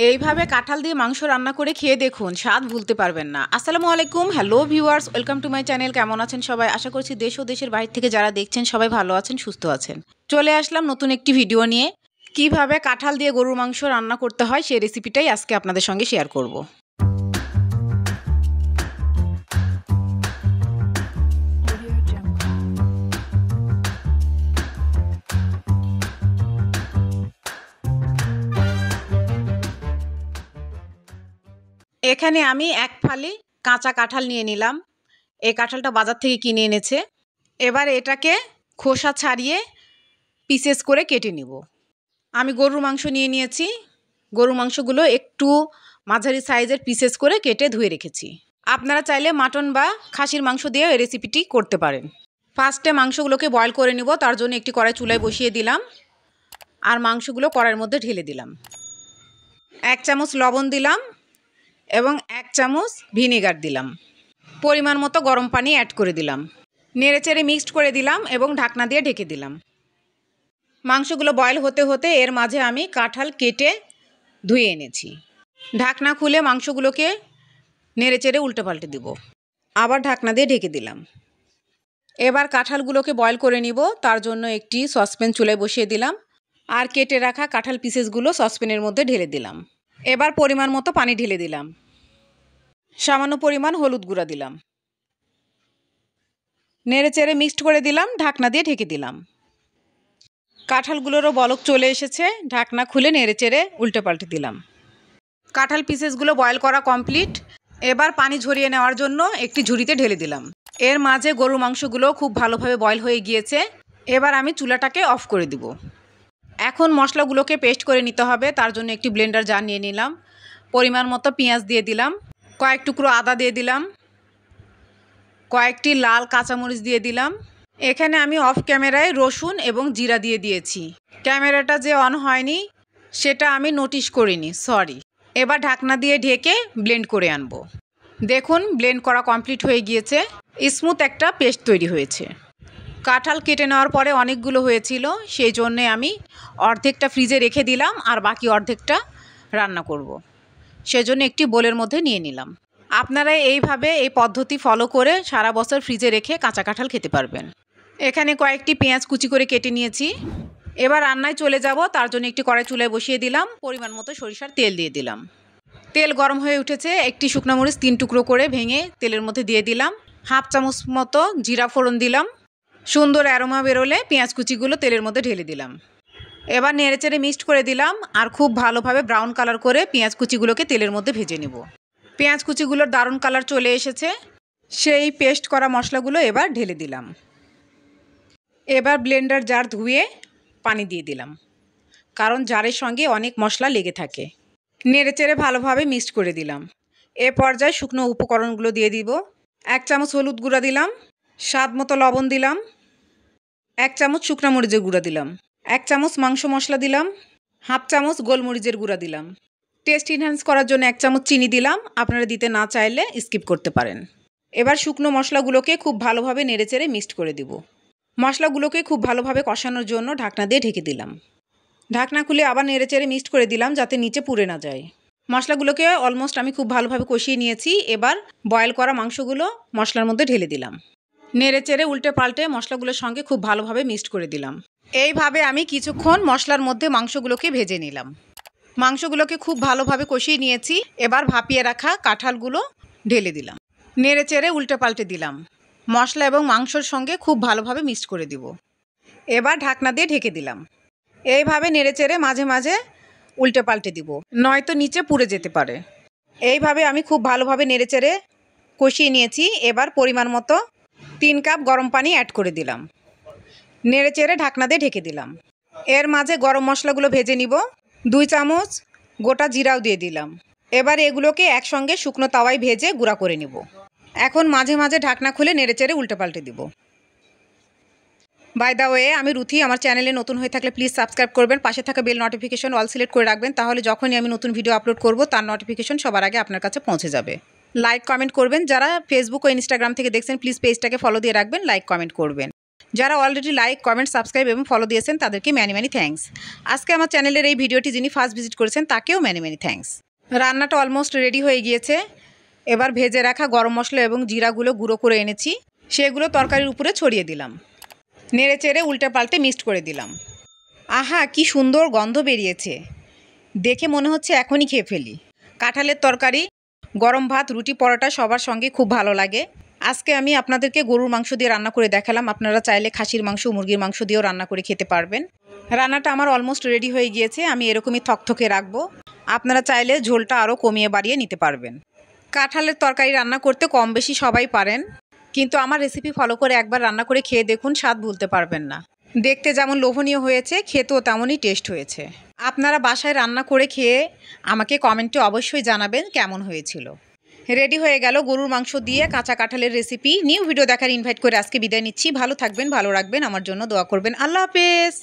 এইভাবে কাঁঠাল দিয়ে মাংস রান্না করে খেয়ে দেখুন, স্বাদ ভুলতে পারবেন না। আসসালামু আলাইকুম, hello viewers, welcome to my channel. কেমন আছেন সবাই? আশা করছি দেশ ও দেশের বাইরে থেকে যারা দেখছেন সবাই ভালো আছেন, সুস্থ আছেন। চলে আসলাম নতুন একটি ভিডিও নিয়ে। কিভাবে কাঁঠাল দিয়ে গরুর মাংস রান্না করতে হয় সেই রেসিপিটাই আজকে আপনাদের সঙ্গে শেয়ার করব। এখানে আমি এক ফালি কাঁচা কাঁঠাল নিয়ে নিলাম। এই কাঁঠালটা বাজার থেকে কিনে এনেছে। এবার এটাকে খোসা ছাড়িয়ে পিসেস করে কেটে নিব। আমি গরুর মাংস নিয়ে নিয়েছি। গরুর মাংসগুলো একটু মাঝারি সাইজের পিসেস করে কেটে ধুয়ে রেখেছি। আপনারা চাইলে মাটন বা খাসির মাংস দিয়ে এই রেসিপিটি করতে পারেন। ফার্স্টে মাংসগুলোকে বয়েল করে নিব। তার জন্য একটি কড়াই চুলায় বসিয়ে দিলাম আর মাংসগুলো কড়াইয়ের মধ্যে ঢেলে দিলাম। 1 চামচ লবণ দিলাম এবং 1 চামচ ভিনেগার দিলাম। পরিমাণ মতো গরম পানি অ্যাড করে দিলাম। নেড়েচেড়ে মিক্সড করে দিলাম এবং ঢাকনা দিয়ে ঢেকে দিলাম। মাংসগুলো বয়েল হতে হতে এর মাঝে আমি কাঁঠাল কেটে ধুয়ে এনেছি। ঢাকনা খুলে মাংসগুলোকে নেড়েচেড়ে উল্টে পাল্টে দিব। আবার ঢাকনা দিয়ে ঢেকে দিলাম। এবার কাঁঠালগুলোকে বয়েল করে নিব। তার জন্য একটি সসপ্যান চুলায় বসিয়ে দিলাম আর কেটে রাখা কাঁঠাল পিসেসগুলো সসপ্যানের মধ্যে ঢেলে দিলাম। এবার পরিমাণ মতো পানি ঢেলে দিলাম। সামান্য পরিমাণ হলুদ গুঁড়া দিলাম। নেড়েচেড়ে মিক্সড করে দিলাম। ঢাকনা দিয়ে ঢেকে দিলাম। কাঁঠালগুলোরও বলক চলে এসেছে। ঢাকনা খুলে নেড়েচেড়ে উল্টে পাল্টে দিলাম। কাঁঠাল পিসেসগুলো বয়েল করা কমপ্লিট। এবার পানি ঝরিয়ে নেওয়ার জন্য একটি ঝুড়িতে ঢেলে দিলাম। এর মাঝে গরুর মাংসগুলো খুব ভালোভাবে বয়েল হয়ে গিয়েছে। এবার আমি চুলাটাকে অফ করে দিব। এখন মশলাগুলোকে পেস্ট করে নিতে হবে। তার জন্য একটি ব্লেন্ডার জার নিয়ে নিলাম। পরিমাণ মতো পেঁয়াজ দিয়ে দিলাম। কয়েক টুকরো আদা দিয়ে দিলাম। কয়েকটি লাল কাঁচামরিচ দিয়ে দিলাম। এখানে আমি অফ ক্যামেরায় রসুন এবং জিরা দিয়ে দিয়েছি। ক্যামেরাটা যে অন হয়নি সেটা আমি নোটিশ করিনি, সরি। এবার ঢাকনা দিয়ে ঢেকে ব্লেন্ড করে আনবো। দেখুন ব্লেন্ড করা কমপ্লিট হয়ে গিয়েছে। স্মুথ একটা পেস্ট তৈরি হয়েছে। কাঁঠাল কেটে নেওয়ার পরে অনেকগুলো হয়েছিল, সেই জন্যে আমি অর্ধেকটা ফ্রিজে রেখে দিলাম আর বাকি অর্ধেকটা রান্না করব। সেজন্য একটি বোলের মধ্যে নিয়ে নিলাম। আপনারা এইভাবে এই পদ্ধতি ফলো করে সারা বছর ফ্রিজে রেখে কাঁচা কাঁঠাল খেতে পারবেন। এখানে কয়েকটি পেঁয়াজ কুচি করে কেটে নিয়েছি। এবার রান্নায় চলে যাব। তার জন্য একটি কড়াই চুলায় বসিয়ে দিলাম। পরিমাণ মতো সরিষার তেল দিয়ে দিলাম। তেল গরম হয়ে উঠেছে। একটি শুকনো মরিচ 3 টুকরো করে ভেঙে তেলের মধ্যে দিয়ে দিলাম। 1/2 চামচ মতো জিরা ফোড়ন দিলাম। সুন্দর অ্যারোমা বেরোলে পেঁয়াজ কুচিগুলো তেলের মধ্যে ঢেলে দিলাম। এবার নেড়েচেড়ে মিক্সড করে দিলাম আর খুব ভালোভাবে ব্রাউন কালার করে পেঁয়াজ কুচিগুলোকে তেলের মধ্যে ভেজে নেব। পেঁয়াজ কুচিগুলোর দারুণ কালার চলে এসেছে। সেই পেস্ট করা মশলাগুলো এবার ঢেলে দিলাম। এবার ব্লেন্ডার জার ধুয়ে পানি দিয়ে দিলাম, কারণ জারের সঙ্গে অনেক মশলা লেগে থাকে। নেড়েচেড়ে ভালোভাবে মিক্সড করে দিলাম। এ পর্যায়ে শুকনো উপকরণগুলো দিয়ে দিব। 1 চামচ হলুদ গুঁড়া দিলাম। স্বাদ মতো লবণ দিলাম। 1 চামচ শুকনো মরিচের গুঁড়া দিলাম। 1 চামচ মাংস মশলা দিলাম। 1/2 চামচ গোলমরিচের গুঁড়া দিলাম। টেস্ট এনহ্যান্স করার জন্য 1 চামচ চিনি দিলাম। আপনারা দিতে না চাইলে স্কিপ করতে পারেন। এবার শুকনো মশলাগুলোকে খুব ভালোভাবে নেড়েচেড়ে মিক্সড করে দিব। মশলাগুলোকে খুব ভালোভাবে কষানোর জন্য ঢাকনা দিয়ে ঢেকে দিলাম। ঢাকনা খুলে আবার নেড়েচেড়ে মিক্সড করে দিলাম যাতে নিচে পুড়ে না যায়। মশলাগুলোকে অলমোস্ট আমি খুব ভালোভাবে কষিয়ে নিয়েছি। এবার বয়েল করা মাংসগুলো মশলার মধ্যে ঢেলে দিলাম। নেড়েচেড়ে উল্টে পাল্টে মশলাগুলোর সঙ্গে খুব ভালোভাবে মিক্সড করে দিলাম। এইভাবে আমি কিছুক্ষণ মশলার মধ্যে মাংসগুলোকে ভেজে নিলাম। মাংসগুলোকে খুব ভালোভাবে কষিয়ে নিয়েছি। এবার ভাপিয়ে রাখা কাঁঠালগুলো ঢেলে দিলাম। নেড়েচেড়ে উল্টে পাল্টে দিলাম। মশলা এবং মাংসর সঙ্গে খুব ভালোভাবে মিক্সড করে দিব। এবার ঢাকনা দিয়ে ঢেকে দিলাম। এইভাবে নেড়েচেড়ে মাঝে মাঝে উল্টে পাল্টে দিব, নয়তো নিচে পুড়ে যেতে পারে। এইভাবে আমি খুব ভালোভাবে নেড়েচেড়ে কষিয়ে নিয়েছি। এবার পরিমাণ মতো 3 কাপ গরম পানি অ্যাড করে দিলাম। নেড়েচেড়ে ঢাকনা দিয়ে ঢেকে দিলাম। এর মাঝে গরম মশলাগুলো ভেজে নিব। 2 চামচ গোটা জিরাও দিয়ে দিলাম। এবার এগুলোকে একসঙ্গে শুকনো তাওয়ায় ভেজে গুঁড়া করে নিব। এখন মাঝে মাঝে ঢাকনা খুলে নেড়েচেড়ে উল্টে পাল্টে দিব। বাই দ্য ওয়ে, আমি রুথি। আমার চ্যানেলে নতুন হয়ে থাকলে প্লিজ সাবস্ক্রাইব করবেন। পাশে থাকা বেল নোটিফিকেশন অল সিলেক্ট করে রাখবেন, তাহলে যখনই আমি নতুন ভিডিও আপলোড করব তার নোটিফিকেশন সবার আগে আপনার কাছে পৌঁছে যাবে। লাইক কমেন্ট করবেন। যারা ফেসবুক ও ইনস্টাগ্রাম থেকে দেখছেন প্লিজ পেজটাকে ফলো দিয়ে রাখবেন, লাইক কমেন্ট করবেন। যারা অলরেডি লাইক, কমেন্ট, সাবস্ক্রাইব এবং ফলো দিয়েছেন তাদেরকে ম্যানি ম্যানি থ্যাঙ্কস। আজকে আমার চ্যানেলের এই ভিডিওটি যিনি ফার্স্ট ভিজিট করেছেন তাকেও ম্যানি ম্যানি থ্যাঙ্কস। রান্নাটা অলমোস্ট রেডি হয়ে গিয়েছে। এবার ভেজে রাখা গরম মশলা এবং জিরাগুলো গুঁড়ো করে এনেছি, সেগুলো তরকারির উপরে ছড়িয়ে দিলাম। নেড়ে চেড়ে উল্টে পাল্টে মিক্সড করে দিলাম। আহা, কি সুন্দর গন্ধ বেরিয়েছে, দেখে মনে হচ্ছে এখনই খেয়ে ফেলি। কাঁঠালের তরকারি, গরম ভাত, রুটি, পরোটা সবার সঙ্গে খুব ভালো লাগে। আজকে আমি আপনাদেরকে গরুর মাংস দিয়ে রান্না করে দেখালাম। আপনারা চাইলে খাসির মাংস, মুরগির মাংস দিয়েও রান্না করে খেতে পারবেন। রান্নাটা আমার অলমোস্ট রেডি হয়ে গিয়েছে। আমি এরকমই থকথকে রাখবো। আপনারা চাইলে ঝোলটা আরও কমিয়ে বাড়িয়ে নিতে পারবেন। কাঁঠালের তরকারি রান্না করতে কম বেশি সবাই পারেন, কিন্তু আমার রেসিপি ফলো করে একবার রান্না করে খেয়ে দেখুন, স্বাদ ভুলতে পারবেন না। দেখতে যেমন লোভনীয় হয়েছে, খেতেও তেমনই টেস্ট হয়েছে। আপনারা বাসায় রান্না করে খেয়ে আমাকে কমেন্টে অবশ্যই জানাবেন কেমন হয়েছিল। রেডি হয়ে গেল গরুর মাংস দিয়ে কাঁচা কাঁঠালের রেসিপি। নিউ ভিডিও দেখার ইনভাইট করে আজকে বিদায় নিচ্ছি। ভালো থাকবেন, ভালো রাখবেন, আমার জন্য দোয়া করবেন। আল্লাহ হাফেজ।